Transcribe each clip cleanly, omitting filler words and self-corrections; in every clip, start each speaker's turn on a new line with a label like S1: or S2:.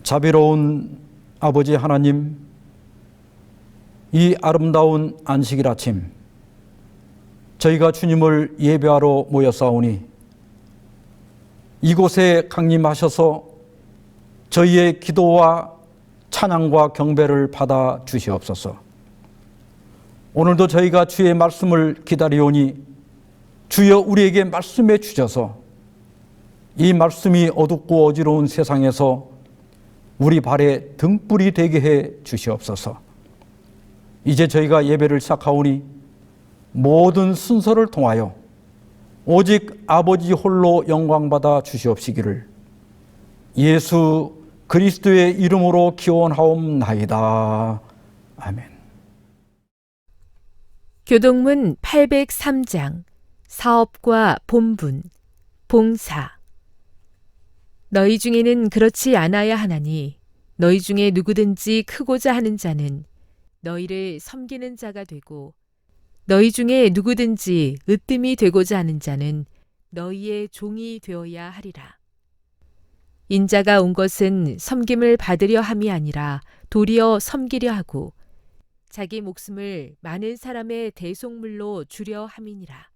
S1: 자비로운 아버지 하나님, 이 아름다운 안식일 아침 저희가 주님을 예배하러 모였사오니 이곳에 강림하셔서 저희의 기도와 찬양과 경배를 받아 주시옵소서. 오늘도 저희가 주의 말씀을 기다리오니 주여 우리에게 말씀해 주셔서 이 말씀이 어둡고 어지러운 세상에서 우리 발에 등불이 되게 해 주시옵소서. 이제 저희가 예배를 시작하오니 모든 순서를 통하여 오직 아버지 홀로 영광받아 주시옵시기를 예수 그리스도의 이름으로 기원하옵나이다. 아멘.
S2: 교동문 803장 사업과 본분, 봉사. 너희 중에는 그렇지 않아야 하나니 너희 중에 누구든지 크고자 하는 자는 너희를 섬기는 자가 되고 너희 중에 누구든지 으뜸이 되고자 하는 자는 너희의 종이 되어야 하리라. 인자가 온 것은 섬김을 받으려 함이 아니라 도리어 섬기려 하고 자기 목숨을 많은 사람의 대속물로 주려 함이니라.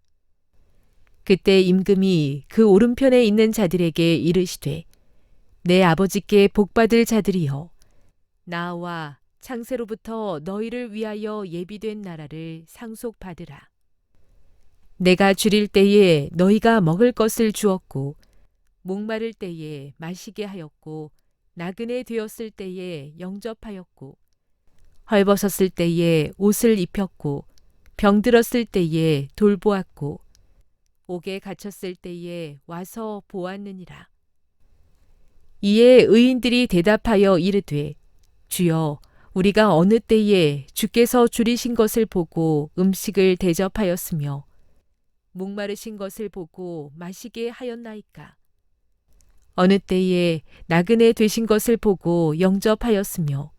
S2: 그때 임금이 그 오른편에 있는 자들에게 이르시되 내 아버지께 복받을 자들이여 나와 창세로부터 너희를 위하여 예비된 나라를 상속받으라. 내가 줄일 때에 너희가 먹을 것을 주었고 목마를 때에 마시게 하였고 나그네 되었을 때에 영접하였고 헐벗었을 때에 옷을 입혔고 병들었을 때에 돌보았고 옥에 갇혔을 때에 와서 보았느니라. 이에 의인들이 대답하여 이르되 주여 우리가 어느 때에 주께서 줄이신 것을 보고 음식을 대접하였으며 목마르신 것을 보고 마시게 하였나이까? 어느 때에 나그네 되신 것을 보고 영접하였으며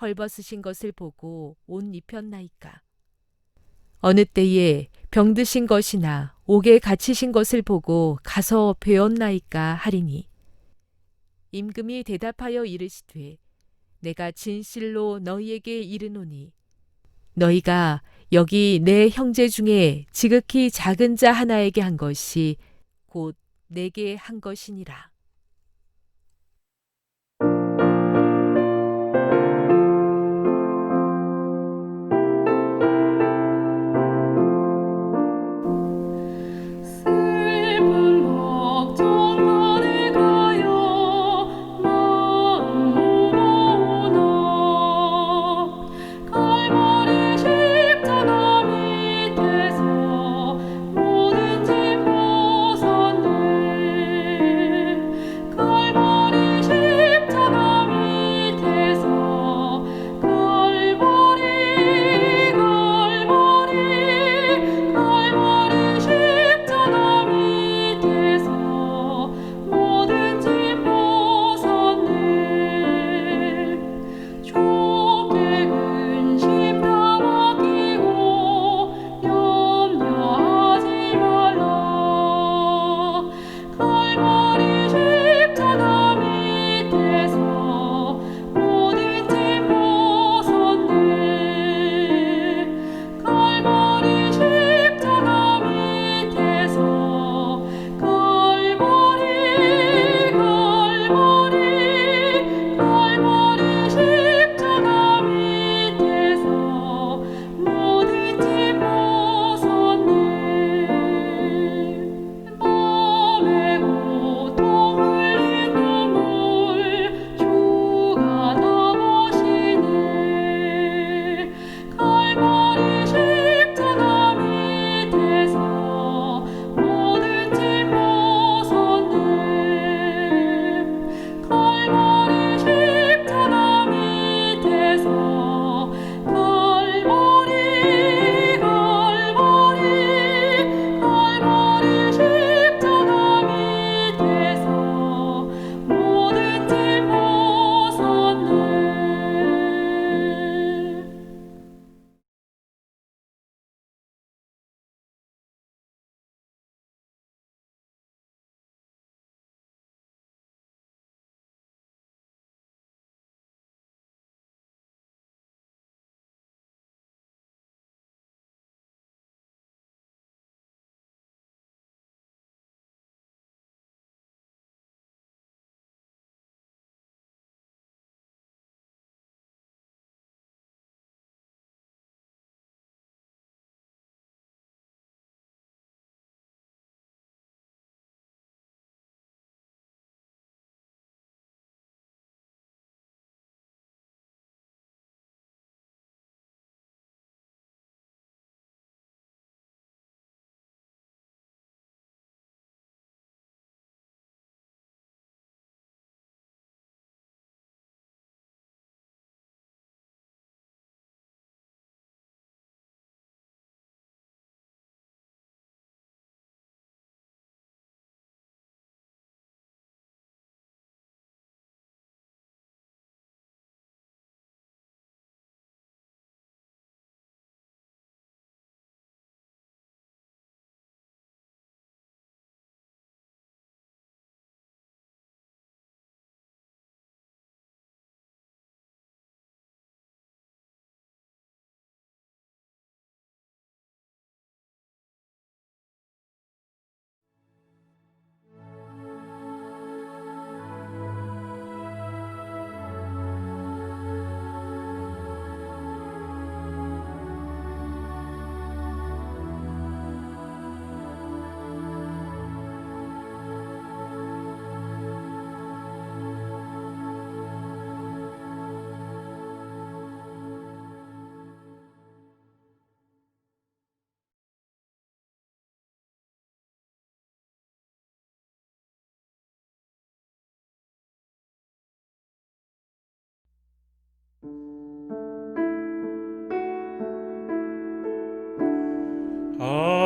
S2: 헐벗으신 것을 보고 옷 입혔나이까? 어느 때에 병드신 것이나 옥에 갇히신 것을 보고 가서 배웠나이까 하리니 임금이 대답하여 이르시되 내가 진실로 너희에게 이르노니 너희가 여기 내 형제 중에 지극히 작은 자 하나에게 한 것이 곧 내게 한 것이니라.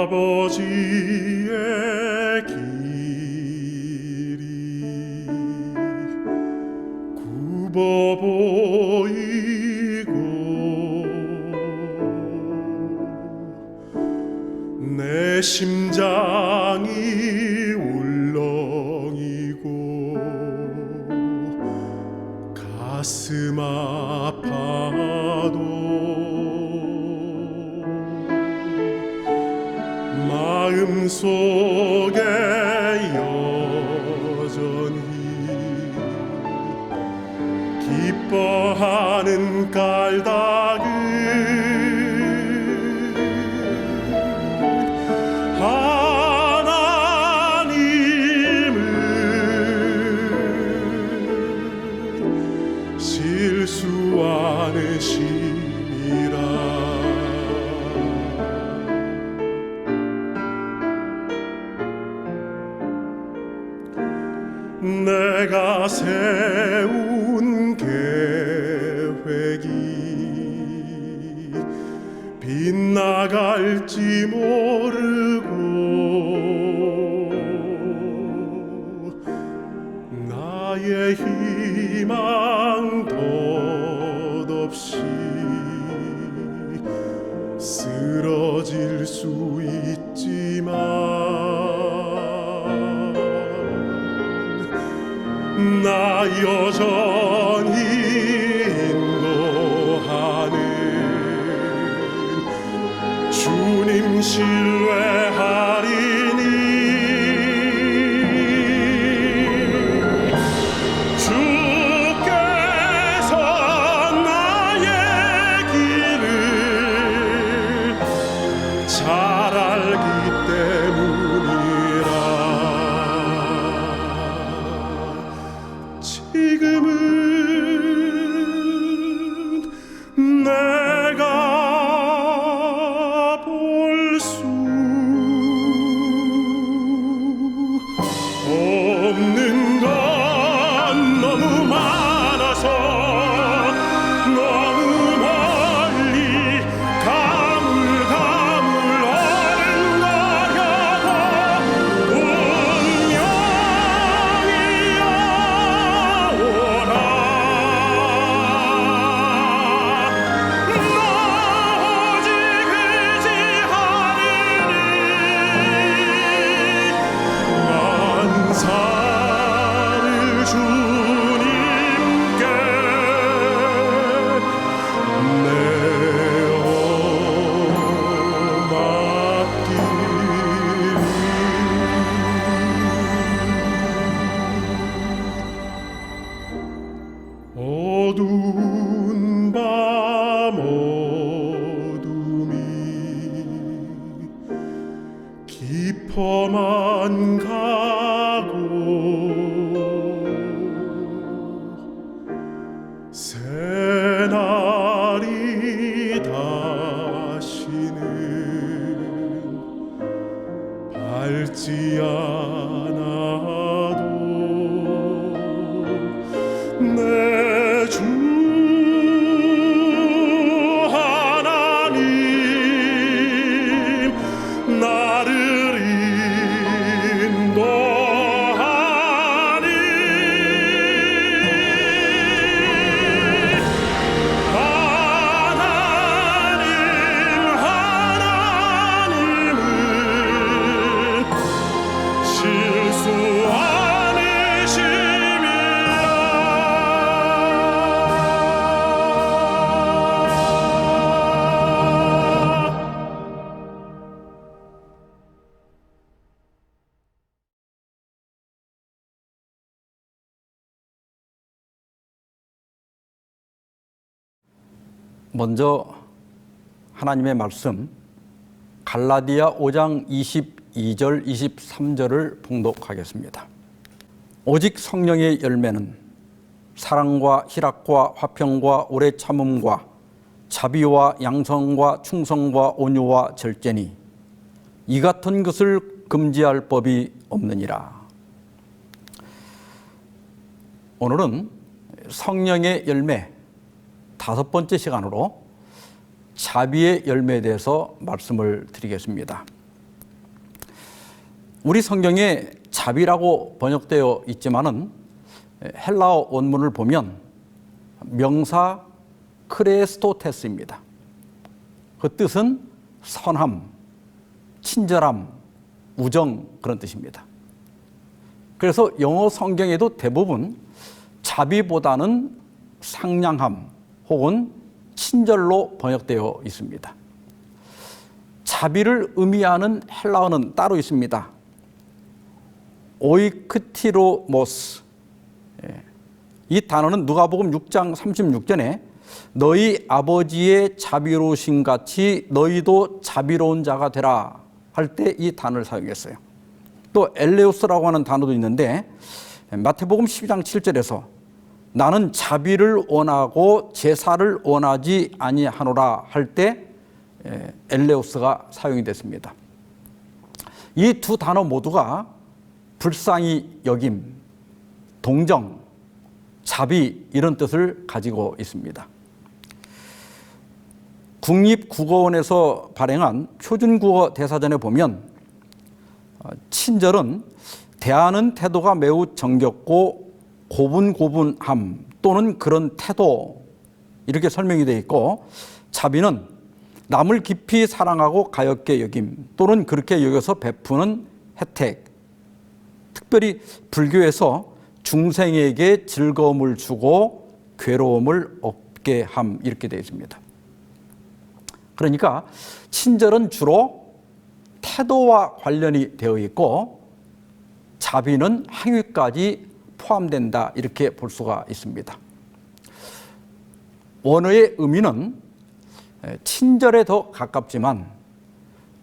S3: 아버지의 길이 굽어 보이고 내 심장이 울렁이고 가슴 아파도 마음속에 여전히 기뻐하는 까닭은 하나님은 실수 않으심이라. 내가 세운 계획이 빗나갈지 모르고 나의 희망 덧없이 쓰러질 수 있지만 나 여전히 인도하는 주님 신뢰하리니 주께서 나의 길을 잘 알기 때문이라. 지금은 내가 볼 수 없는 건 너무 많아서 너무 멀리 가물가물 어른거려도 운명이여 만사를 주님께 내어 맡기리. 어두운 밤 어둠이 깊어만 가고 새날이 다시는 밝지 않아도 내 주 하나님 나를 인도하니 하나님은 실수 않으심이라.
S1: 먼저 하나님의 말씀 갈라디아 5장 22절 23절을 봉독하겠습니다. 오직 성령의 열매는 사랑과 희락과 화평과 오래 참음과 자비와 양성과 충성과 온유와 절제니 이 같은 것을 금지할 법이 없느니라. 오늘은 성령의 열매 5번째 시간으로 자비의 열매에 대해서 말씀을 드리겠습니다. 우리 성경에 자비라고 번역되어 있지만은 헬라어 원문을 보면 명사 크레스토테스입니다. 그 뜻은 선함, 친절함, 우정 그런 뜻입니다. 그래서 영어 성경에도 대부분 자비보다는 상냥함 혹은 친절로 번역되어 있습니다. 자비를 의미하는 헬라어는 따로 있습니다. 오이크티로모스. 이 단어는 누가복음 6장 36절에 너희 아버지의 자비로우신 같이 너희도 자비로운 자가 되라 할 때 이 단어를 사용했어요. 또 엘레오스라고 하는 단어도 있는데 마태복음 12장 7절에서 나는 자비를 원하고 제사를 원하지 아니하노라 할 때 엘레오스가 사용이 됐습니다. 이 두 단어 모두가 불쌍히 여김, 동정, 자비 이런 뜻을 가지고 있습니다. 국립국어원에서 발행한 표준국어 대사전에 보면 친절은 대하는 태도가 매우 정겹고 고분고분함 또는 그런 태도 이렇게 설명이 되어 있고, 자비는 남을 깊이 사랑하고 가엾게 여김 또는 그렇게 여겨서 베푸는 혜택, 특별히 불교에서 중생에게 즐거움을 주고 괴로움을 없게 함 이렇게 되어 있습니다. 그러니까 친절은 주로 태도와 관련이 되어 있고 자비는 행위까지 포함된다 이렇게 볼 수가 있습니다. 원어의 의미는 친절에 더 가깝지만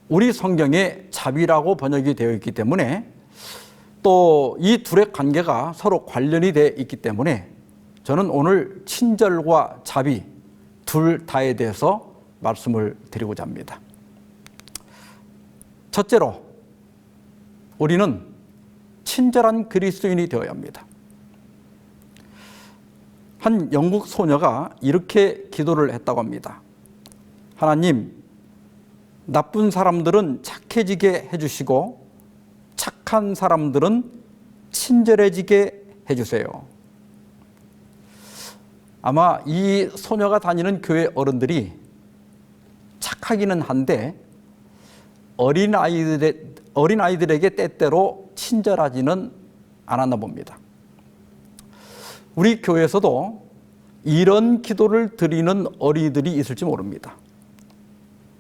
S1: 우리 성경에 자비라고 번역이 되어 있기 때문에 또 이 둘의 관계가 서로 관련이 되어 있기 때문에 저는 오늘 친절과 자비 둘 다에 대해서 말씀을 드리고자 합니다. 첫째로 우리는 친절한 그리스도인이 되어야 합니다. 한 영국 소녀가 이렇게 기도를 했다고 합니다. 하나님, 나쁜 사람들은 착해지게 해주시고 착한 사람들은 친절해지게 해주세요. 아마 이 소녀가 다니는 교회 어른들이 착하기는 한데 어린아이들에게 때때로 친절하지는 않았나 봅니다. 우리 교회에서도 이런 기도를 드리는 어린이들이 있을지 모릅니다.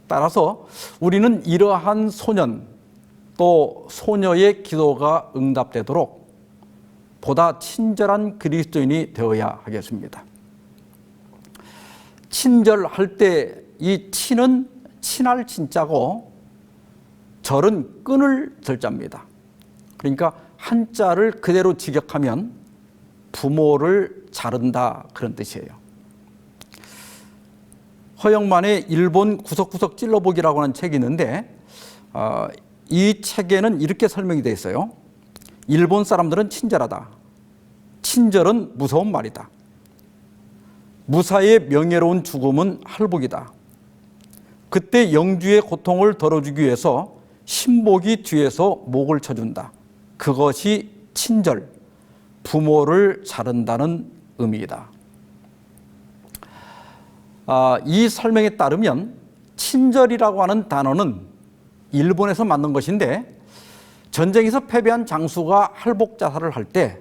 S1: 따라서 우리는 이러한 소년 또 소녀의 기도가 응답되도록 보다 친절한 그리스도인이 되어야 하겠습니다. 친절할 때 이 친은 친할 친자고 절은 끈을 절자입니다. 그러니까 한자를 그대로 직역하면 부모를 자른다 그런 뜻이에요. 허영만의 일본 구석구석 찔러보기라고 하는 책이 있는데 이 책에는 이렇게 설명이 되어 있어요. 일본 사람들은 친절하다. 친절은 무서운 말이다. 무사의 명예로운 죽음은 할복이다. 그때 영주의 고통을 덜어주기 위해서 신복이 뒤에서 목을 쳐준다. 그것이 친절, 부모를 자른다는 의미이다. 이 설명에 따르면 친절이라고 하는 단어는 일본에서 만든 것인데 전쟁에서 패배한 장수가 할복 자살을 할 때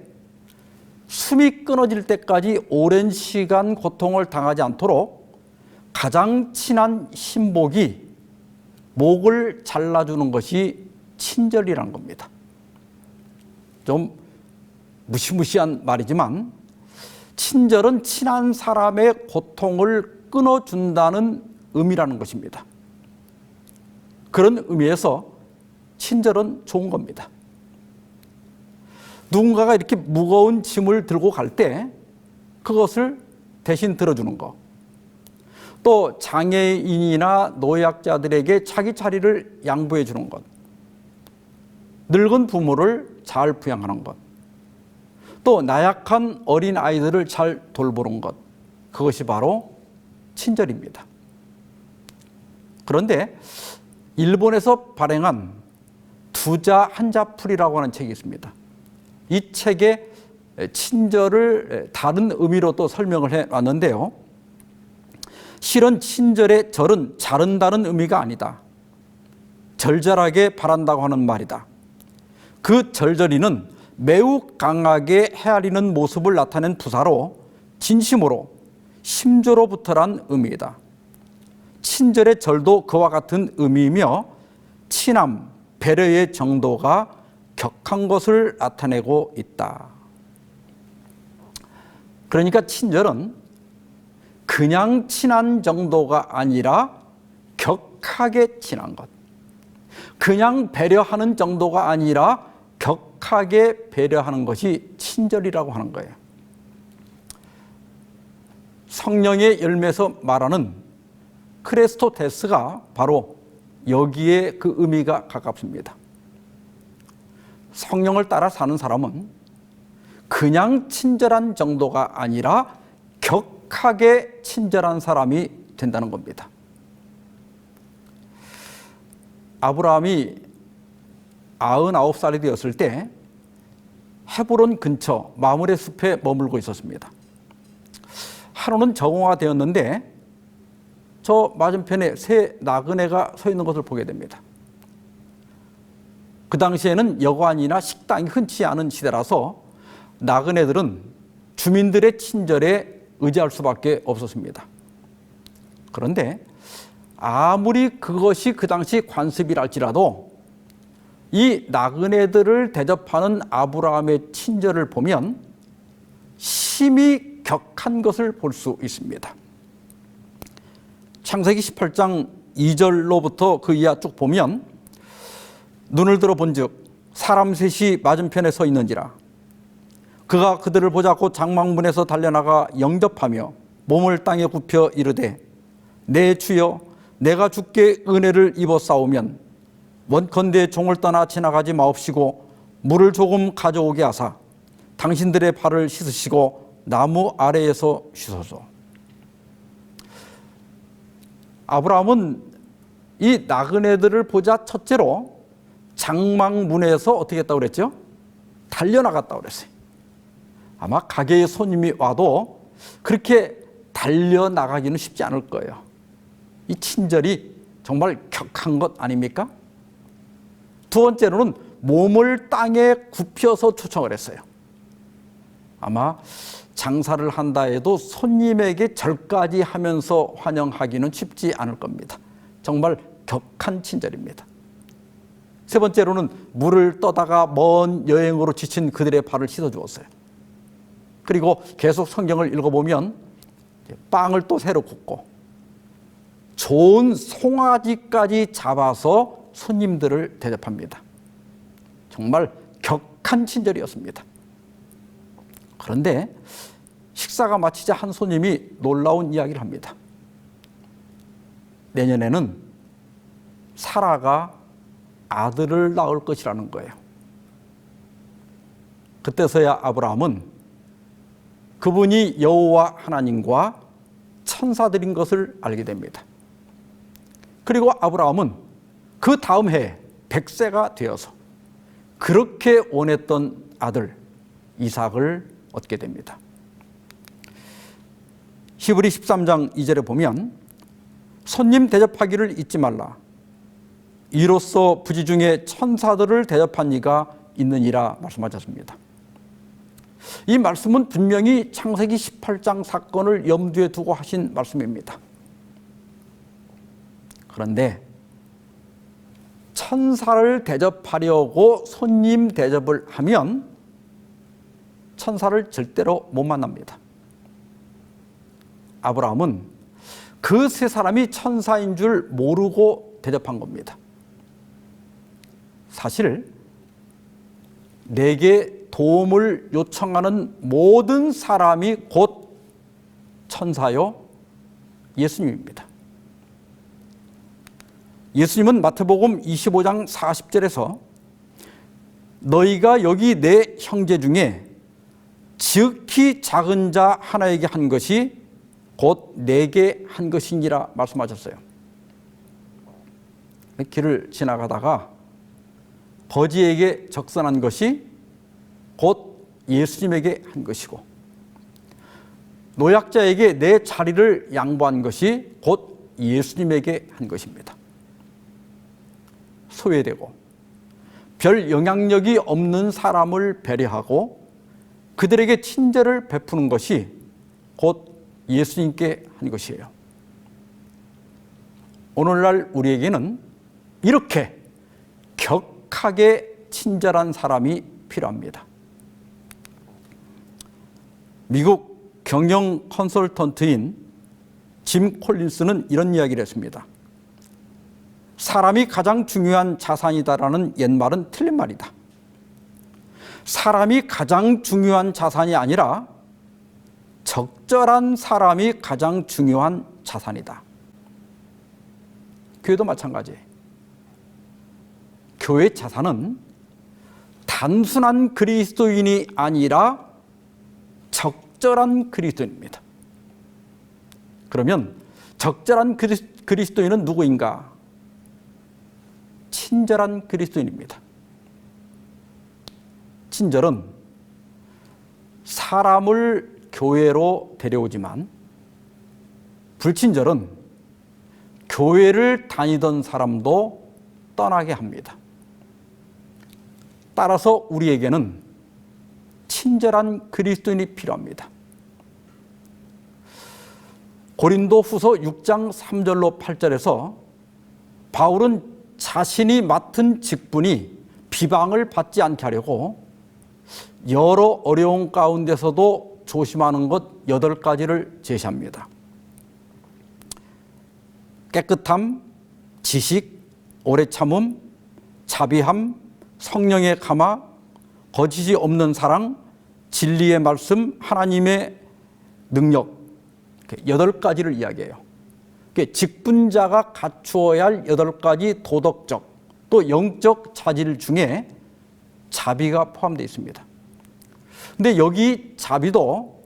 S1: 숨이 끊어질 때까지 오랜 시간 고통을 당하지 않도록 가장 친한 신복이 목을 잘라주는 것이 친절이란 겁니다. 좀 무시무시한 말이지만 친절은 친한 사람의 고통을 끊어준다는 의미라는 것입니다. 그런 의미에서 친절은 좋은 겁니다. 누군가가 이렇게 무거운 짐을 들고 갈 때 그것을 대신 들어주는 것, 또 장애인이나 노약자들에게 자기 자리를 양보해 주는 것, 늙은 부모를 잘 부양하는 것, 또 나약한 어린 아이들을 잘 돌보는 것, 그것이 바로 친절입니다. 그런데 일본에서 발행한 두자 한자풀이라고 하는 책이 있습니다. 이 책에 친절을 다른 의미로 또 설명을 해놨는데요. 실은 친절의 절은 자른다는 의미가 아니다. 절절하게 바란다고 하는 말이다. 그 절절이는 매우 강하게 헤아리는 모습을 나타낸 부사로 진심으로 심조로부터란 의미이다. 친절의 절도 그와 같은 의미이며 친함, 배려의 정도가 격한 것을 나타내고 있다. 그러니까 친절은 그냥 친한 정도가 아니라 격하게 친한 것. 그냥 배려하는 정도가 아니라 격하게 배려하는 것이 친절이라고 하는 거예요. 성령의 열매에서 말하는 크레스토테스가 바로 여기에 그 의미가 가깝습니다. 성령을 따라 사는 사람은 그냥 친절한 정도가 아니라 격하게 친절한 사람이 된다는 겁니다. 아브라함이 99살이 되었을 때 헤브론 근처 마므레 숲에 머물고 있었습니다. 하루는 정오가 되었는데 저 맞은편에 새 나그네가 서 있는 것을 보게 됩니다. 그 당시에는 여관이나 식당이 흔치 않은 시대라서 나그네들은 주민들의 친절에 의지할 수밖에 없었습니다. 그런데 아무리 그것이 그 당시 관습이랄지라도 이 나그네들을 대접하는 아브라함의 친절을 보면 심히 격한 것을 볼 수 있습니다. 창세기 18장 2절로부터 그 이하 쭉 보면 눈을 들어 본즉 사람 셋이 맞은편에 서 있는지라 그가 그들을 보자고 장막문에서 달려나가 영접하며 몸을 땅에 굽혀 이르되 내 주여 내가 주께 은혜를 입어 싸우면 원컨대 종을 떠나 지나가지 마옵시고 물을 조금 가져오게 하사 당신들의 발을 씻으시고 나무 아래에서 쉬소서. 아브라함은 이 나그네들을 보자 첫째로 장막문에서 어떻게 했다고 그랬죠? 달려나갔다고 그랬어요. 아마 가게에 손님이 와도 그렇게 달려나가기는 쉽지 않을 거예요. 이 친절이 정말 격한 것 아닙니까? 두 번째로는 몸을 땅에 굽혀서 초청을 했어요. 아마 장사를 한다 해도 손님에게 절까지 하면서 환영하기는 쉽지 않을 겁니다. 정말 격한 친절입니다. 세 번째로는 물을 떠다가 먼 여행으로 지친 그들의 발을 씻어주었어요. 그리고 계속 성경을 읽어보면 빵을 또 새로 굽고 좋은 송아지까지 잡아서 손님들을 대접합니다. 정말 격한 친절이었습니다. 그런데 식사가 마치자 한 손님이 놀라운 이야기를 합니다. 내년에는 사라가 아들을 낳을 것이라는 거예요. 그때서야 아브라함은 그분이 여호와 하나님과 천사들인 것을 알게 됩니다. 그리고 아브라함은 그 다음 해에 100세가 되어서 그렇게 원했던 아들 이삭을 얻게 됩니다. 히브리 13장 2절에 보면 손님 대접하기를 잊지 말라. 이로써 부지 중에 천사들을 대접한 이가 있느니라 말씀하셨습니다. 이 말씀은 분명히 창세기 18장 사건을 염두에 두고 하신 말씀입니다. 그런데 천사를 대접하려고 손님 대접을 하면 천사를 절대로 못 만납니다. 아브라함은 그 세 사람이 천사인 줄 모르고 대접한 겁니다. 사실 내게 도움을 요청하는 모든 사람이 곧 천사요 예수님입니다. 예수님은 마태복음 25장 40절에서 너희가 여기 내 형제 중에 지극히 작은 자 하나에게 한 것이 곧 내게 한 것이니라 말씀하셨어요. 길을 지나가다가 거지에게 적선한 것이 곧 예수님에게 한 것이고, 노약자에게 내 자리를 양보한 것이 곧 예수님에게 한 것입니다. 소외되고 별 영향력이 없는 사람을 배려하고 그들에게 친절을 베푸는 것이 곧 예수님께 한 것이에요. 오늘날 우리에게는 이렇게 격하게 친절한 사람이 필요합니다. 미국 경영 컨설턴트인 짐 콜린스는 이런 이야기를 했습니다. 사람이 가장 중요한 자산이다라는 옛말은 틀린 말이다. 사람이 가장 중요한 자산이 아니라 적절한 사람이 가장 중요한 자산이다. 교회도 마찬가지예요. 교회 자산은 단순한 그리스도인이 아니라 적절한 그리스도인입니다. 그러면 적절한 그리스도인은 누구인가? 친절한 그리스도인입니다. 친절은 사람을 교회로 데려오지만 불친절은 교회를 다니던 사람도 떠나게 합니다. 따라서 우리에게는 친절한 그리스도인이 필요합니다. 고린도 후서 6장 3절로 8절에서 바울은 자신이 맡은 직분이 비방을 받지 않게 하려고 여러 어려운 가운데서도 조심하는 것 8가지를 제시합니다. 깨끗함, 지식, 오래 참음, 자비함, 성령의 감화, 거짓이 없는 사랑, 진리의 말씀, 하나님의 능력, 8가지를 이야기해요. 직분자가 갖추어야 할 8가지 도덕적 또 영적 자질 중에 자비가 포함되어 있습니다. 근데 여기 자비도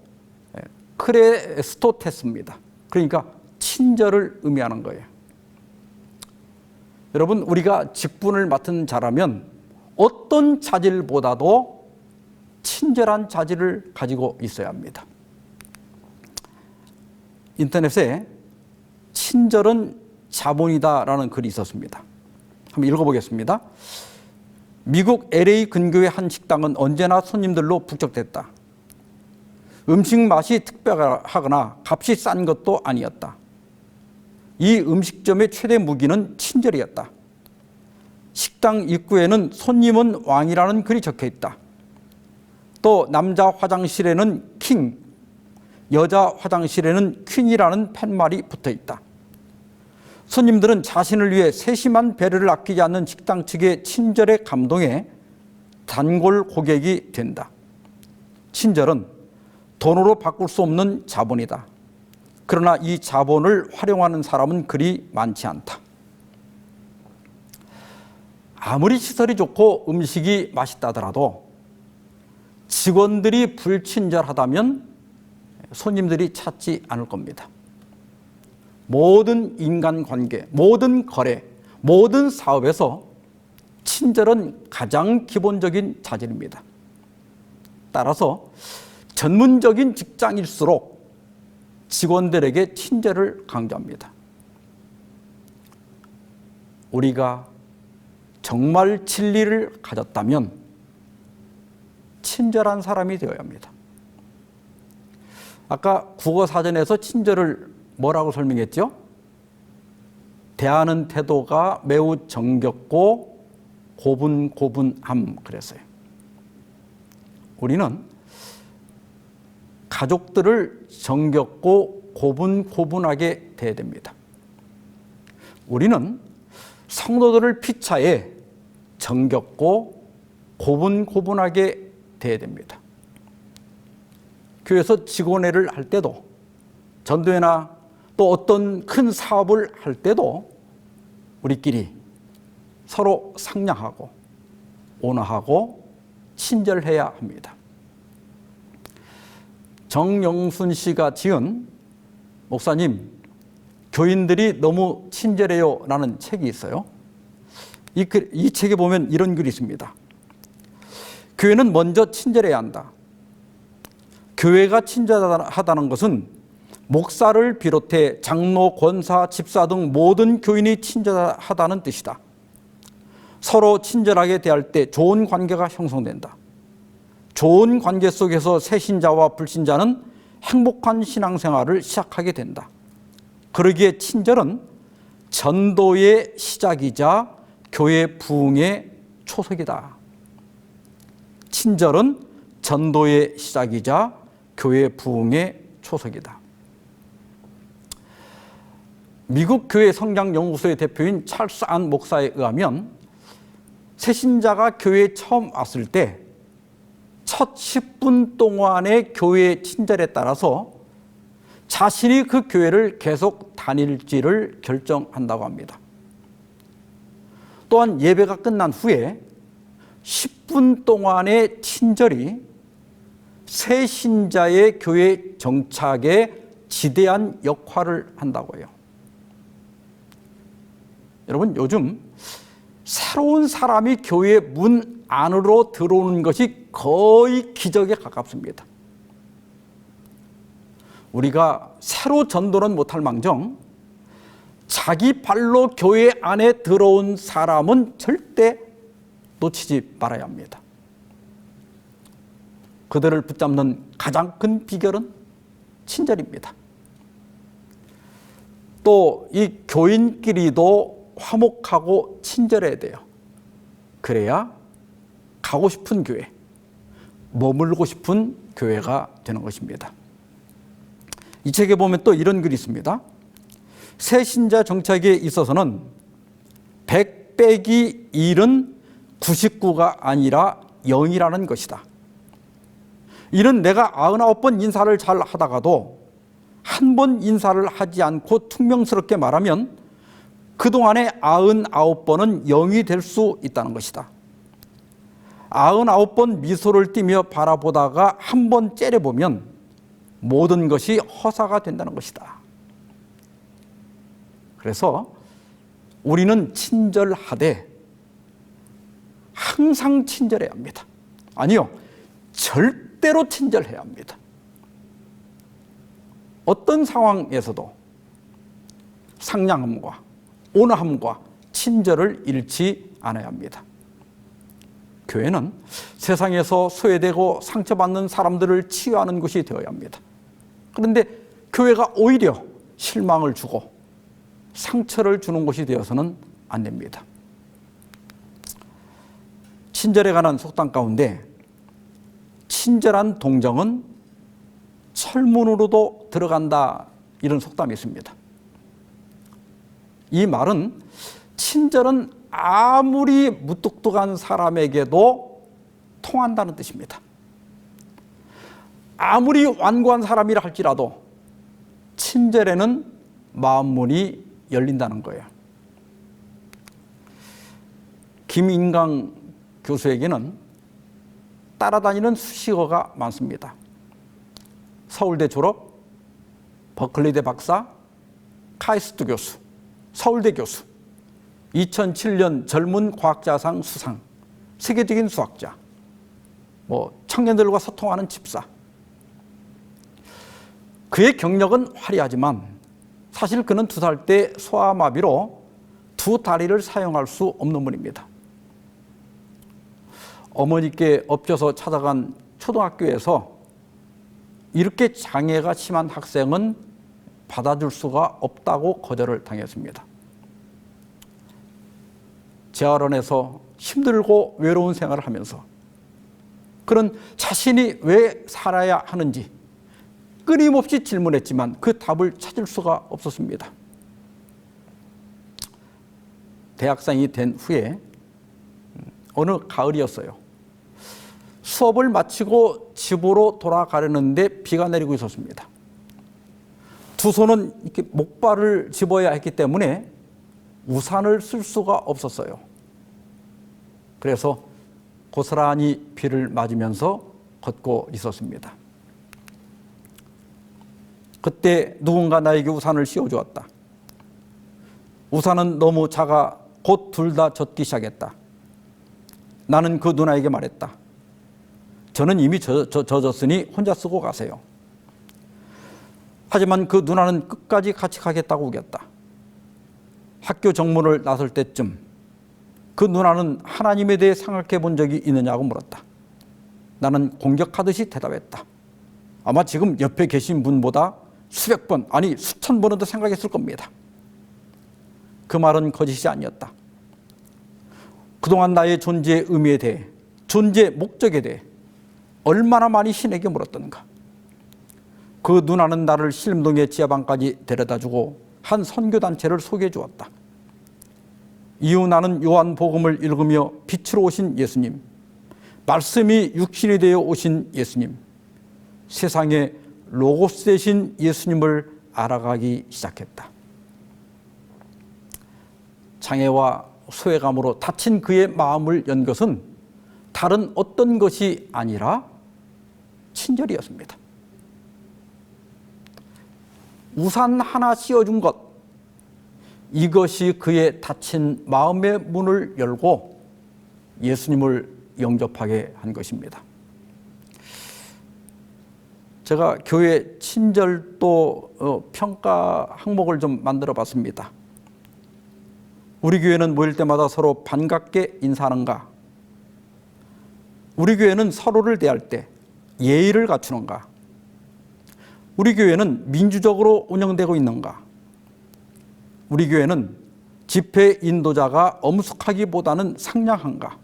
S1: 크레스토테스입니다. 그러니까 친절을 의미하는 거예요. 여러분, 우리가 직분을 맡은 자라면 어떤 자질보다도 친절한 자질을 가지고 있어야 합니다. 인터넷에 친절은 자본이다라는 글이 있었습니다. 한번 읽어보겠습니다. 미국 LA 근교의 한 식당은 언제나 손님들로 북적댔다. 음식 맛이 특별하거나 값이 싼 것도 아니었다. 이 음식점의 최대 무기는 친절이었다. 식당 입구에는 손님은 왕이라는 글이 적혀 있다. 또 남자 화장실에는 킹, 여자 화장실에는 퀸이라는 팻말이 붙어 있다. 손님들은 자신을 위해 세심한 배려를 아끼지 않는 식당 측의 친절에 감동해 단골 고객이 된다. 친절은 돈으로 바꿀 수 없는 자본이다. 그러나 이 자본을 활용하는 사람은 그리 많지 않다. 아무리 시설이 좋고 음식이 맛있다더라도 직원들이 불친절하다면 손님들이 찾지 않을 겁니다. 모든 인간관계, 모든 거래, 모든 사업에서 친절은 가장 기본적인 자질입니다. 따라서 전문적인 직장일수록 직원들에게 친절을 강조합니다. 우리가 정말 진리를 가졌다면 친절한 사람이 되어야 합니다. 아까 국어사전에서 친절을 뭐라고 설명했죠? 대하는 태도가 매우 정겹고 고분고분함 그랬어요. 우리는 가족들을 정겹고 고분고분하게 대해야 됩니다. 우리는 성도들을 피차에 정겹고 고분고분하게 대해야 됩니다. 교회에서 직원회를 할 때도, 전도회나 또 어떤 큰 사업을 할 때도 우리끼리 서로 상냥하고 온화하고 친절해야 합니다. 정영순 씨가 지은 목사님, 교인들이 너무 친절해요 라는 책이 있어요. 이 책에 보면 이런 글이 있습니다. 교회는 먼저 친절해야 한다. 교회가 친절하다는 것은 목사를 비롯해 장로, 권사, 집사 등 모든 교인이 친절하다는 뜻이다. 서로 친절하게 대할 때 좋은 관계가 형성된다. 좋은 관계 속에서 새신자와 불신자는 행복한 신앙생활을 시작하게 된다. 그러기에 친절은 전도의 시작이자 교회 부흥의 초석이다. 친절은 전도의 시작이자 교회 부흥의 초석이다. 미국 교회 성장 연구소의 대표인 찰스 안 목사에 의하면 새신자가 교회에 처음 왔을 때 첫 10분 동안의 교회 친절에 따라서 자신이 그 교회를 계속 다닐지를 결정한다고 합니다. 또한 예배가 끝난 후에 10분 동안의 친절이 새 신자의 교회 정착에 지대한 역할을 한다고 해요. 여러분, 요즘 새로운 사람이 교회 문 안으로 들어오는 것이 거의 기적에 가깝습니다. 우리가 새로 전도는 못할 망정 자기 발로 교회 안에 들어온 사람은 절대 놓치지 말아야 합니다. 그들을 붙잡는 가장 큰 비결은 친절입니다. 또 이 교인끼리도 화목하고 친절해야 돼요. 그래야 가고 싶은 교회, 머물고 싶은 교회가 되는 것입니다. 이 책에 보면 또 이런 글이 있습니다. 새 신자 정착에 있어서는 100 빼기 1은 99가 아니라 0이라는 것이다. 이는 내가 99번 인사를 잘 하다가도 한 번 인사를 하지 않고 퉁명스럽게 말하면 그동안에 99번은 0이 될 수 있다는 것이다. 99번 미소를 띠며 바라보다가 한 번 째려보면 모든 것이 허사가 된다는 것이다. 그래서 우리는 친절하되 항상 친절해야 합니다. 아니요, 절대로 친절해야 합니다. 어떤 상황에서도 상냥함과 온화함과 친절을 잃지 않아야 합니다. 교회는 세상에서 소외되고 상처받는 사람들을 치유하는 곳이 되어야 합니다. 그런데 교회가 오히려 실망을 주고 상처를 주는 곳이 되어서는 안 됩니다. 친절에 관한 속담 가운데 친절한 동정은 철문으로도 들어간다, 이런 속담이 있습니다. 이 말은 친절은 아무리 무뚝뚝한 사람에게도 통한다는 뜻입니다. 아무리 완고한 사람이라 할지라도 친절에는 마음문이 열린다는 거예요. 김인강 교수에게는 따라다니는 수식어가 많습니다. 서울대 졸업, 버클리대 박사, 카이스트 교수, 서울대 교수, 2007년 젊은 과학자상 수상, 세계적인 수학자, 청년들과 소통하는 집사. 그의 경력은 화려하지만 사실 그는 2살 때 소아마비로 2 다리를 사용할 수 없는 분입니다. 어머니께 엎혀서 찾아간 초등학교에서 이렇게 장애가 심한 학생은 받아줄 수가 없다고 거절을 당했습니다. 재활원에서 힘들고 외로운 생활을 하면서 그는 자신이 왜 살아야 하는지 끊임없이 질문했지만 그 답을 찾을 수가 없었습니다. 대학생이 된 후에 어느 가을이었어요. 수업을 마치고 집으로 돌아가려는데 비가 내리고 있었습니다. 2 손은 이렇게 목발을 집어야 했기 때문에 우산을 쓸 수가 없었어요. 그래서 고스란히 비를 맞으면서 걷고 있었습니다. 그때 누군가 나에게 우산을 씌워주었다. 우산은 너무 작아 곧 둘 다 젖기 시작했다. 나는 그 누나에게 말했다. 저는 이미 젖었으니 혼자 쓰고 가세요. 하지만 그 누나는 끝까지 같이 가겠다고 우겼다. 학교 정문을 나설 때쯤 그 누나는 하나님에 대해 생각해 본 적이 있느냐고 물었다. 나는 공격하듯이 대답했다. 아마 지금 옆에 계신 분보다 수백 번, 아니 수천 번은 더 생각했을 겁니다. 그 말은 거짓이 아니었다. 그동안 나의 존재의 의미에 대해, 존재의 목적에 대해 얼마나 많이 신에게 물었던가. 그 누나는 나를 신림동의 지하방까지 데려다주고 한 선교단체를 소개해 주었다. 이후 나는 요한복음을 읽으며 빛으로 오신 예수님, 말씀이 육신이 되어 오신 예수님, 세상에 로고스 되신 예수님을 알아가기 시작했다. 장애와 소외감으로 다친 그의 마음을 연 것은 다른 어떤 것이 아니라 친절이었습니다. 우산 하나 씌워준 것, 이것이 그의 닫힌 마음의 문을 열고 예수님을 영접하게 한 것입니다. 제가 교회 친절도 평가 항목을 좀 만들어 봤습니다. 우리 교회는 모일 때마다 서로 반갑게 인사하는가? 우리 교회는 서로를 대할 때 예의를 갖추는가? 우리 교회는 민주적으로 운영되고 있는가? 우리 교회는 집회 인도자가 엄숙하기보다는 상냥한가?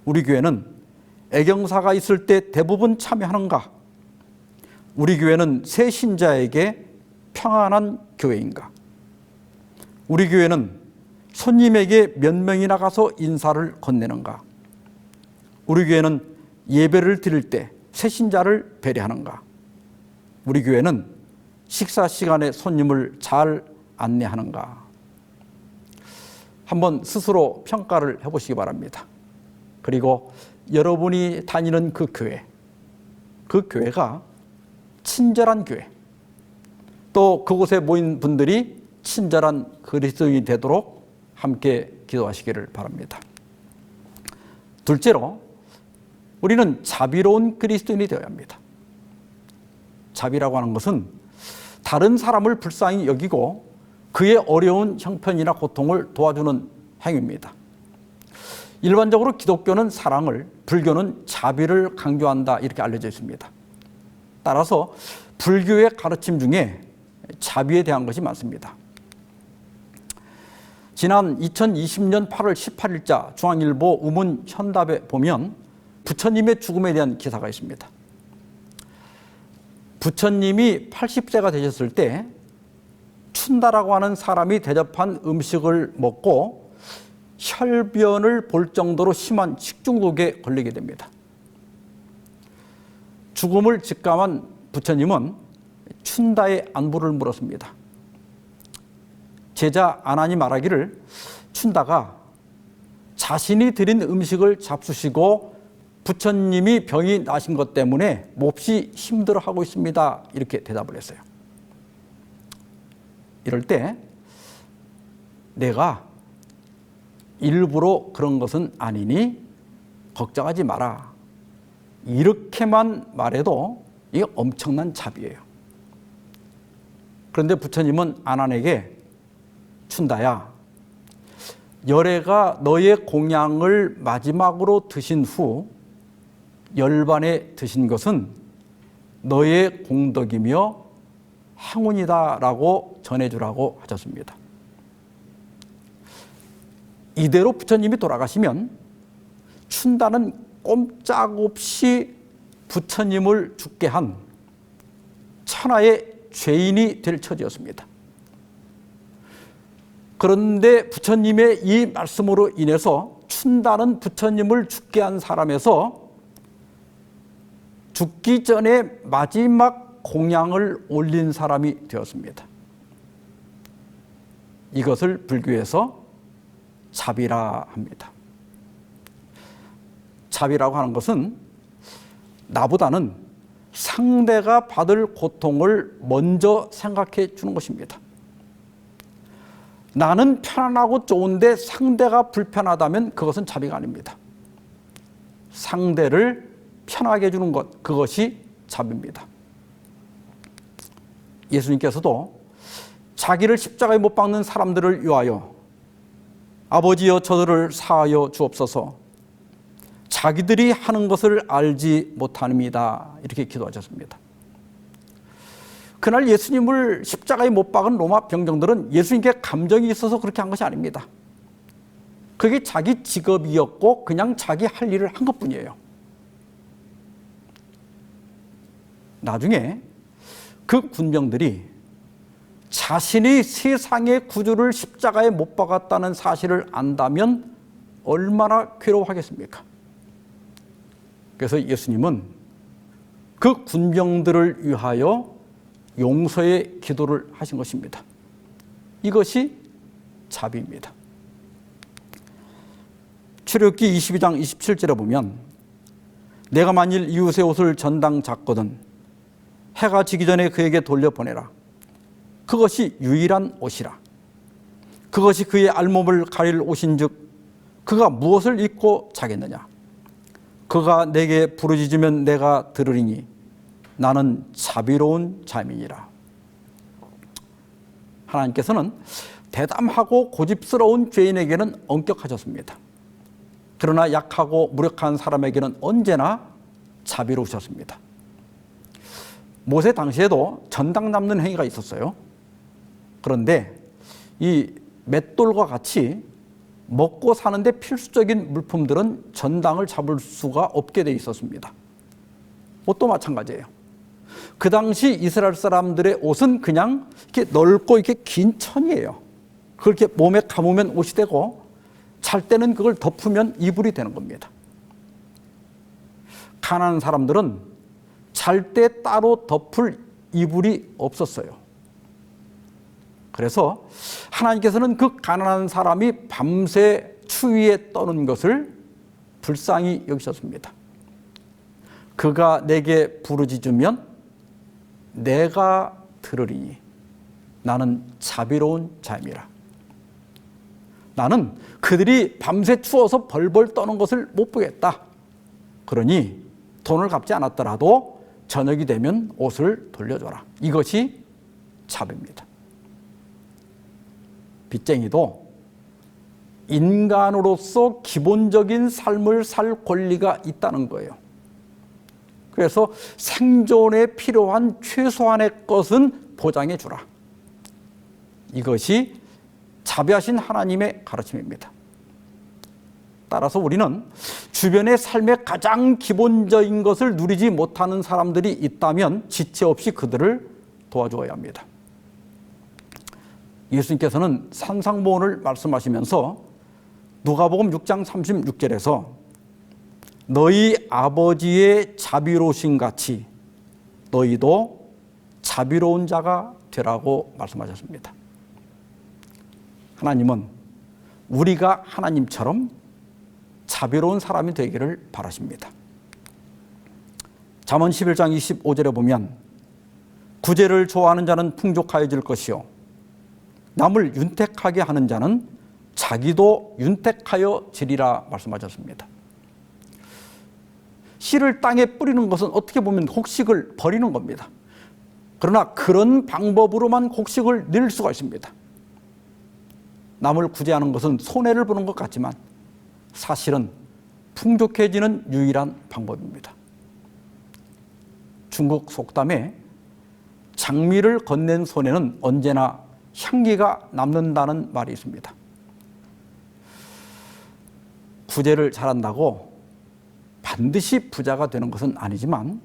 S1: 우리 교회는 애경사가 있을 때 대부분 참여하는가? 우리 교회는 새 신자에게 평안한 교회인가? 우리 교회는 손님에게 몇 명이나 가서 인사를 건네는가? 우리 교회는 예배를 드릴 때 새 신자를 배려하는가? 우리 교회는 식사 시간에 손님을 잘 안내하는가? 한번 스스로 평가를 해보시기 바랍니다. 그리고 여러분이 다니는 그 교회가 친절한 교회, 또 그곳에 모인 분들이 친절한 그리스도인이 되도록 함께 기도하시기를 바랍니다. 둘째로, 우리는 자비로운 그리스도인이 되어야 합니다. 자비라고 하는 것은 다른 사람을 불쌍히 여기고 그의 어려운 형편이나 고통을 도와주는 행위입니다. 일반적으로 기독교는 사랑을, 불교는 자비를 강조한다, 이렇게 알려져 있습니다. 따라서 불교의 가르침 중에 자비에 대한 것이 많습니다. 지난 2020년 8월 18일자 중앙일보 우문 현답에 보면 부처님의 죽음에 대한 기사가 있습니다. 부처님이 80세가 되셨을 때 춘다라고 하는 사람이 대접한 음식을 먹고 혈변을 볼 정도로 심한 식중독에 걸리게 됩니다. 죽음을 직감한 부처님은 춘다의 안부를 물었습니다. 제자 아난이 말하기를 춘다가 자신이 드린 음식을 잡수시고 부처님이 병이 나신 것 때문에 몹시 힘들어하고 있습니다, 이렇게 대답을 했어요. 이럴 때 내가 일부러 그런 것은 아니니 걱정하지 마라, 이렇게만 말해도 이게 엄청난 자비예요. 그런데 부처님은 아난에게 춘다야, 열애가 너의 공양을 마지막으로 드신 후 열반에 드신 것은 너의 공덕이며 행운이다라고 전해주라고 하셨습니다. 이대로 부처님이 돌아가시면 춘다는 꼼짝없이 부처님을 죽게 한 천하의 죄인이 될 처지였습니다. 그런데 부처님의 이 말씀으로 인해서 춘다는 부처님을 죽게 한 사람에서 죽기 전에 마지막 공양을 올린 사람이 되었습니다. 이것을 불교에서 자비라 합니다. 자비라고 하는 것은 나보다는 상대가 받을 고통을 먼저 생각해 주는 것입니다. 나는 편안하고 좋은데 상대가 불편하다면 그것은 자비가 아닙니다. 상대를 편하게 해주는 것, 그것이 자비입니다. 예수님께서도 자기를 십자가에 못 박는 사람들을 위하여 아버지여 저들을 사하여 주옵소서, 자기들이 하는 것을 알지 못합니다. 이렇게 기도하셨습니다. 그날 예수님을 십자가에 못 박은 로마 병정들은 예수님께 감정이 있어서 그렇게 한 것이 아닙니다. 그게 자기 직업이었고 그냥 자기 할 일을 한 것뿐이에요. 나중에 그 군병들이 자신이 세상의 구주를 십자가에 못 박았다는 사실을 안다면 얼마나 괴로워하겠습니까? 그래서 예수님은 그 군병들을 위하여 용서의 기도를 하신 것입니다. 이것이 자비입니다. 출애굽기 22장 27절에 보면 내가 만일 이웃의 옷을 전당 잡거든 해가 지기 전에 그에게 돌려보내라. 그것이 유일한 옷이라. 그것이 그의 알몸을 가릴 옷인즉 그가 무엇을 입고 자겠느냐. 그가 내게 부르짖으면 내가 들으리니 나는 자비로운 자민이라. 하나님께서는 대담하고 고집스러운 죄인에게는 엄격하셨습니다. 그러나 약하고 무력한 사람에게는 언제나 자비로우셨습니다. 모세 당시에도 전당 잡는 행위가 있었어요. 그런데 이 맷돌과 같이 먹고 사는데 필수적인 물품들은 전당을 잡을 수가 없게 돼 있었습니다. 옷도 마찬가지예요. 그 당시 이스라엘 사람들의 옷은 그냥 이렇게 넓고 이렇게 긴 천이에요. 그렇게 몸에 감으면 옷이 되고 잘 때는 그걸 덮으면 이불이 되는 겁니다. 가난한 사람들은 잘 때 따로 덮을 이불이 없었어요. 그래서 하나님께서는 그 가난한 사람이 밤새 추위에 떠는 것을 불쌍히 여기셨습니다. 그가 내게 부르짖으면 내가 들으리니 나는 자비로운 자임이라. 나는 그들이 밤새 추워서 벌벌 떠는 것을 못 보겠다. 그러니 돈을 갚지 않았더라도 저녁이 되면 옷을 돌려줘라. 이것이 자비입니다. 빚쟁이도 인간으로서 기본적인 삶을 살 권리가 있다는 거예요. 그래서 생존에 필요한 최소한의 것은 보장해 주라. 이것이 자비하신 하나님의 가르침입니다. 따라서 우리는 주변의 삶의 가장 기본적인 것을 누리지 못하는 사람들이 있다면 지체 없이 그들을 도와주어야 합니다. 예수님께서는 산상보훈을 말씀하시면서 누가복음 6장 36절에서 너희 아버지의 자비로우신 같이 너희도 자비로운 자가 되라고 말씀하셨습니다. 하나님은 우리가 하나님처럼 자비로운 사람이 되기를 바라십니다. 잠언 11장 25절에 보면 구제를 좋아하는 자는 풍족하여질 것이요 남을 윤택하게 하는 자는 자기도 윤택하여지리라 말씀하셨습니다. 씨를 땅에 뿌리는 것은 어떻게 보면 곡식을 버리는 겁니다. 그러나 그런 방법으로만 곡식을 낼 수가 있습니다. 남을 구제하는 것은 손해를 보는 것 같지만 사실은 풍족해지는 유일한 방법입니다. 중국 속담에 장미를 건넨 손에는 언제나 향기가 남는다는 말이 있습니다. 구제를 잘한다고 반드시 부자가 되는 것은 아니지만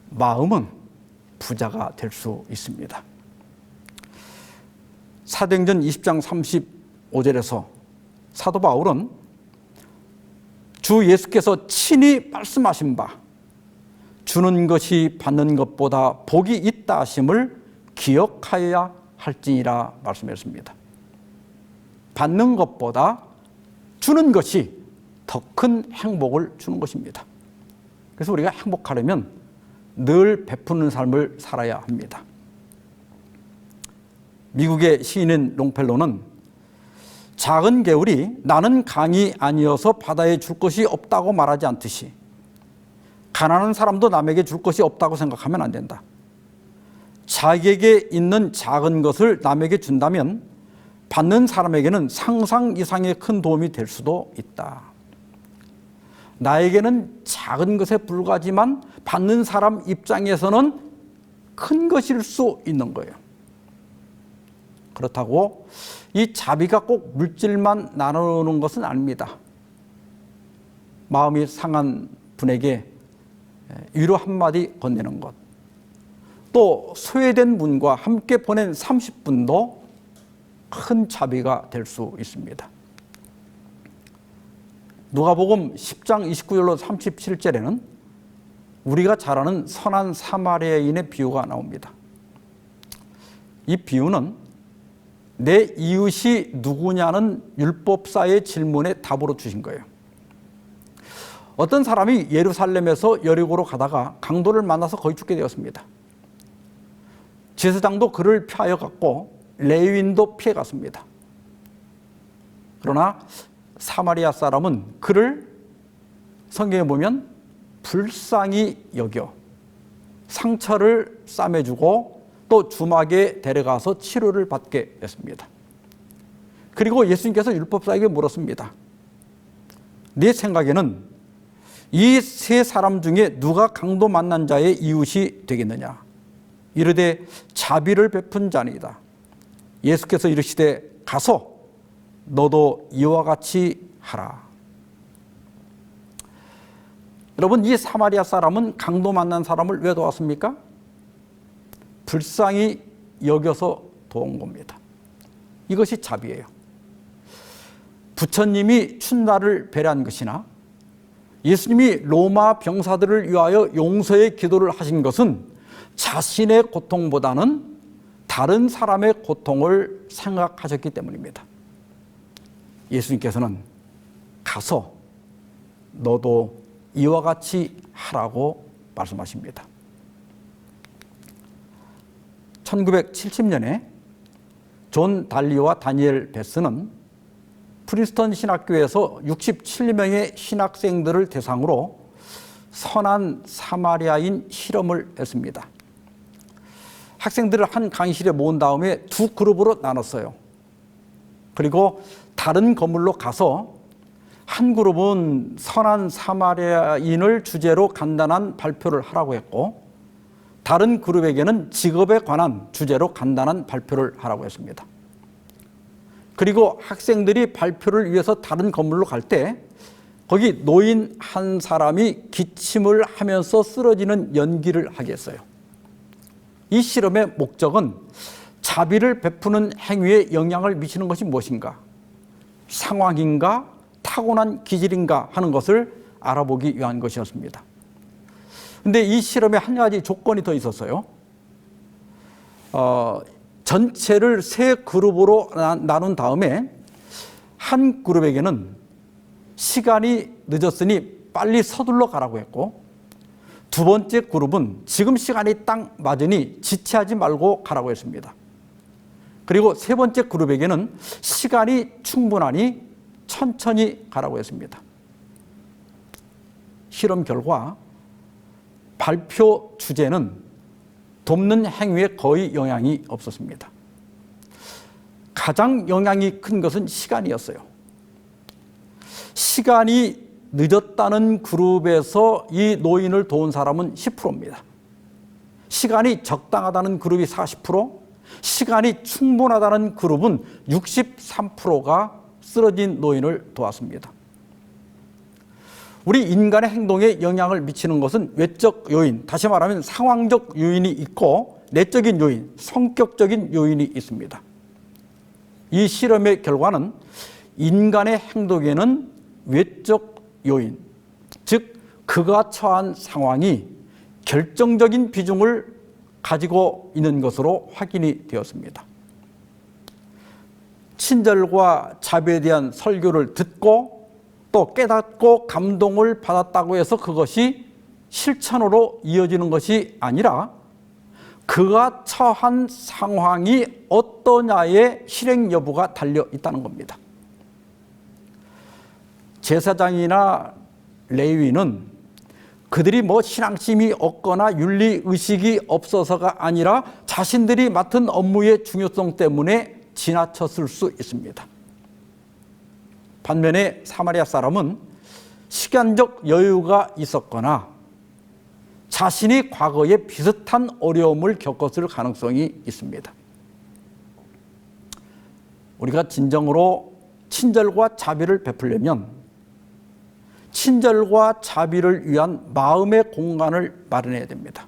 S1: 마음은 부자가 될 수 있습니다. 사도행전 20장 35절에서 사도 바울은 주 예수께서 친히 말씀하신 바 주는 것이 받는 것보다 복이 있다 하심을 기억하여야 할지니라 말씀했습니다. 받는 것보다 주는 것이 더 큰 행복을 주는 것입니다. 그래서 우리가 행복하려면 늘 베푸는 삶을 살아야 합니다. 미국의 시인인 롱펠로는 작은 개울이 나는 강이 아니어서 바다에 줄 것이 없다고 말하지 않듯이 가난한 사람도 남에게 줄 것이 없다고 생각하면 안 된다. 자기에게 있는 작은 것을 남에게 준다면 받는 사람에게는 상상 이상의 큰 도움이 될 수도 있다. 나에게는 작은 것에 불과하지만 받는 사람 입장에서는 큰 것일 수 있는 거예요. 그렇다고 이 자비가 꼭 물질만 나누는 것은 아닙니다. 마음이 상한 분에게 위로 한마디 건네는 것, 또 소외된 분과 함께 보낸 30분도 큰 자비가 될 수 있습니다. 누가복음 10장 29절로 37절에는 우리가 잘 아는 선한 사마리아인의 비유가 나옵니다. 이 비유는 내 이웃이 누구냐는 율법사의 질문에 답으로 주신 거예요. 어떤 사람이 예루살렘에서 여리고로 가다가 강도를 만나서 거의 죽게 되었습니다. 제사장도 그를 피하여 갔고 레위인도 피해 갔습니다. 그러나 사마리아 사람은 그를 성경에 보면 불쌍히 여겨 상처를 싸매주고 또 주막에 데려가서 치료를 받게 했습니다. 그리고 예수님께서 율법사에게 물었습니다. 네 생각에는 이 세 사람 중에 누가 강도 만난 자의 이웃이 되겠느냐? 이르되 자비를 베푼 자니이다. 예수께서 이르시되 가서 너도 이와 같이 하라. 여러분, 이 사마리아 사람은 강도 만난 사람을 왜 도왔습니까? 불쌍히 여겨서 도운 겁니다. 이것이 자비예요. 부처님이 춘나를 배려한 것이나 예수님이 로마 병사들을 위하여 용서의 기도를 하신 것은 자신의 고통보다는 다른 사람의 고통을 생각하셨기 때문입니다. 예수님께서는 가서 너도 이와 같이 하라고 말씀하십니다. 1970년에 존 달리와 다니엘 베스는 프린스턴 신학교에서 67명의 신학생들을 대상으로 선한 사마리아인 실험을 했습니다. 학생들을 한 강의실에 모은 다음에 두 그룹으로 나눴어요. 그리고 다른 건물로 가서 한 그룹은 선한 사마리아인을 주제로 간단한 발표를 하라고 했고, 다른 그룹에게는 직업에 관한 주제로 간단한 발표를 하라고 했습니다. 그리고 학생들이 발표를 위해서 다른 건물로 갈 때 거기 노인 한 사람이 기침을 하면서 쓰러지는 연기를 하게 했어요. 이 실험의 목적은 자비를 베푸는 행위에 영향을 미치는 것이 무엇인가, 상황인가, 타고난 기질인가 하는 것을 알아보기 위한 것이었습니다. 그런데 이 실험에 한 가지 조건이 더 있었어요. 전체를 세 그룹으로 나눈 다음에 한 그룹에게는 시간이 늦었으니 빨리 서둘러 가라고 했고, 두 번째 그룹은 지금 시간이 딱 맞으니 지체하지 말고 가라고 했습니다. 그리고 세 번째 그룹에게는 시간이 충분하니 천천히 가라고 했습니다. 실험 결과 발표 주제는 돕는 행위에 거의 영향이 없었습니다. 가장 영향이 큰 것은 시간이었어요. 시간이 늦었다는 그룹에서 이 노인을 도운 사람은 10%입니다. 시간이 적당하다는 그룹이 40%, 시간이 충분하다는 그룹은 63%가 쓰러진 노인을 도왔습니다. 우리 인간의 행동에 영향을 미치는 것은 외적 요인, 다시 말하면 상황적 요인이 있고 내적인 요인, 성격적인 요인이 있습니다. 이 실험의 결과는 인간의 행동에는 외적 요인, 즉 그가 처한 상황이 결정적인 비중을 가지고 있는 것으로 확인이 되었습니다. 친절과 자비에 대한 설교를 듣고 또 깨닫고 감동을 받았다고 해서 그것이 실천으로 이어지는 것이 아니라 그가 처한 상황이 어떠냐의 실행 여부가 달려 있다는 겁니다. 제사장이나 레위는 그들이 신앙심이 없거나 윤리의식이 없어서가 아니라 자신들이 맡은 업무의 중요성 때문에 지나쳤을 수 있습니다. 반면에 사마리아 사람은 시간적 여유가 있었거나 자신이 과거에 비슷한 어려움을 겪었을 가능성이 있습니다. 우리가 진정으로 친절과 자비를 베풀려면 친절과 자비를 위한 마음의 공간을 마련해야 됩니다.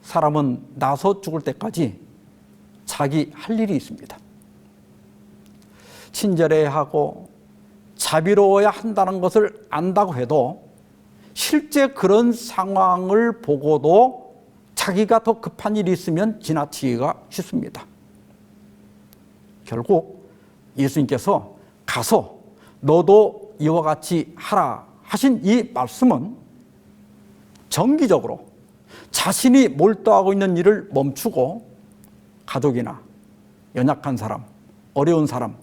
S1: 사람은 나서 죽을 때까지 자기 할 일이 있습니다. 친절해야 하고 자비로워야 한다는 것을 안다고 해도 실제 그런 상황을 보고도 자기가 더 급한 일이 있으면 지나치기가 쉽습니다. 결국 예수님께서 가서 너도 이와 같이 하라 하신 이 말씀은 정기적으로 자신이 몰두하고 있는 일을 멈추고 가족이나 연약한 사람, 어려운 사람,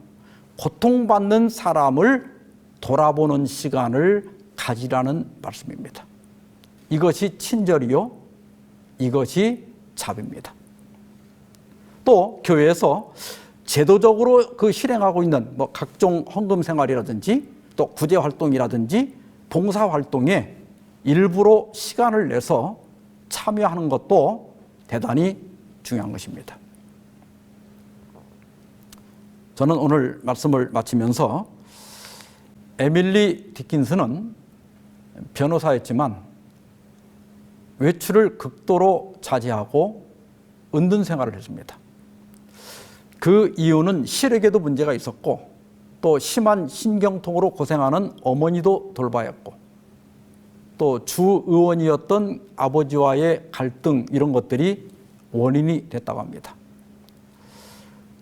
S1: 고통받는 사람을 돌아보는 시간을 가지라는 말씀입니다. 이것이 친절이요, 이것이 자비입니다. 또 교회에서 제도적으로 실행하고 있는 각종 헌금 생활이라든지 또 구제 활동이라든지 봉사 활동에 일부러 시간을 내서 참여하는 것도 대단히 중요한 것입니다. 저는 오늘 말씀을 마치면서 에밀리 디킨슨은 변호사였지만 외출을 극도로 자제하고 은둔 생활을 했습니다. 그 이유는 시력에도 문제가 있었고 또 심한 신경통으로 고생하는 어머니도 돌봐야 했고 또 주의원이었던 아버지와의 갈등 이런 것들이 원인이 됐다고 합니다.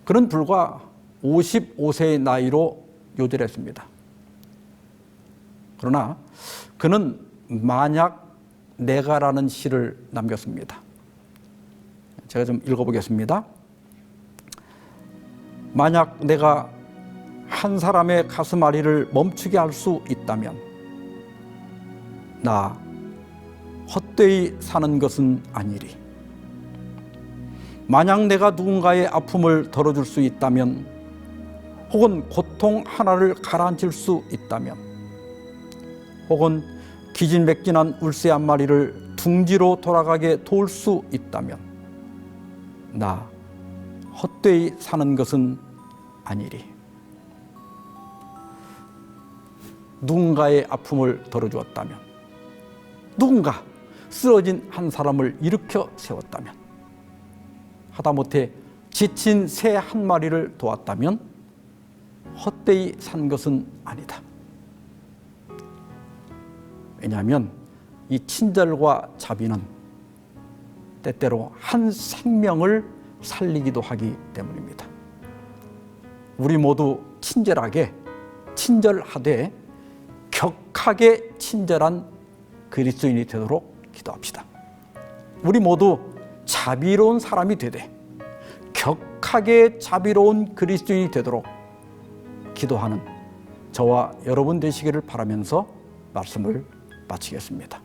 S1: 그는 불과 55세의 나이로 요절했습니다. 그러나 그는 만약 내가라는 시를 남겼습니다. 제가 좀 읽어보겠습니다. 만약 내가 한 사람의 가슴앓이를 멈추게 할 수 있다면 나 헛되이 사는 것은 아니리. 만약 내가 누군가의 아픔을 덜어줄 수 있다면 혹은 고통 하나를 가라앉힐 수 있다면 혹은 기진맥진한 울새 한 마리를 둥지로 돌아가게 도울 수 있다면 나 헛되이 사는 것은 아니리. 누군가의 아픔을 덜어주었다면, 누군가 쓰러진 한 사람을 일으켜 세웠다면, 하다못해 지친 새 한 마리를 도왔다면 헛되이 산 것은 아니다. 왜냐하면 이 친절과 자비는 때때로 한 생명을 살리기도 하기 때문입니다. 우리 모두 친절하게, 친절하되 격하게 친절한 그리스도인이 되도록 기도합시다. 우리 모두 자비로운 사람이 되되 격하게 자비로운 그리스도인이 되도록 기도하는 저와 여러분 되시기를 바라면서 말씀을 마치겠습니다.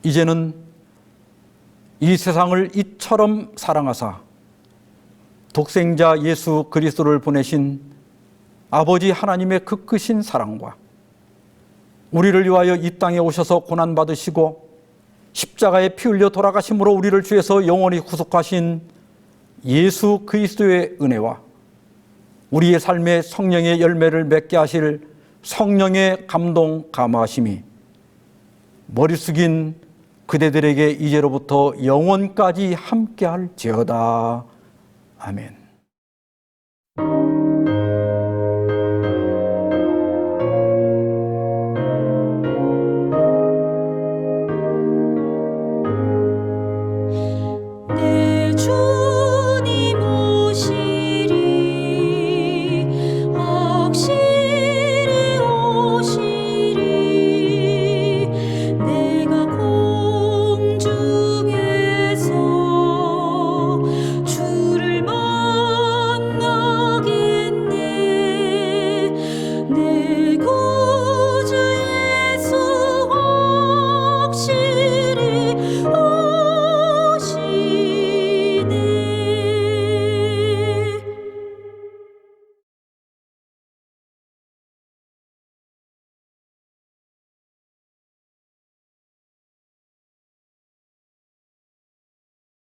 S1: 이제는 이 세상을 이처럼 사랑하사 독생자 예수 그리스도를 보내신 아버지 하나님의 그 크신 사랑과 우리를 위하여 이 땅에 오셔서 고난받으시고 십자가에 피 흘려 돌아가심으로 우리를 주에서 영원히 구속하신 예수 그리스도의 은혜와 우리의 삶에 성령의 열매를 맺게 하실 성령의 감동 감화하심이 머리 숙인 그대들에게 이제로부터 영원까지 함께할지어다. 아멘.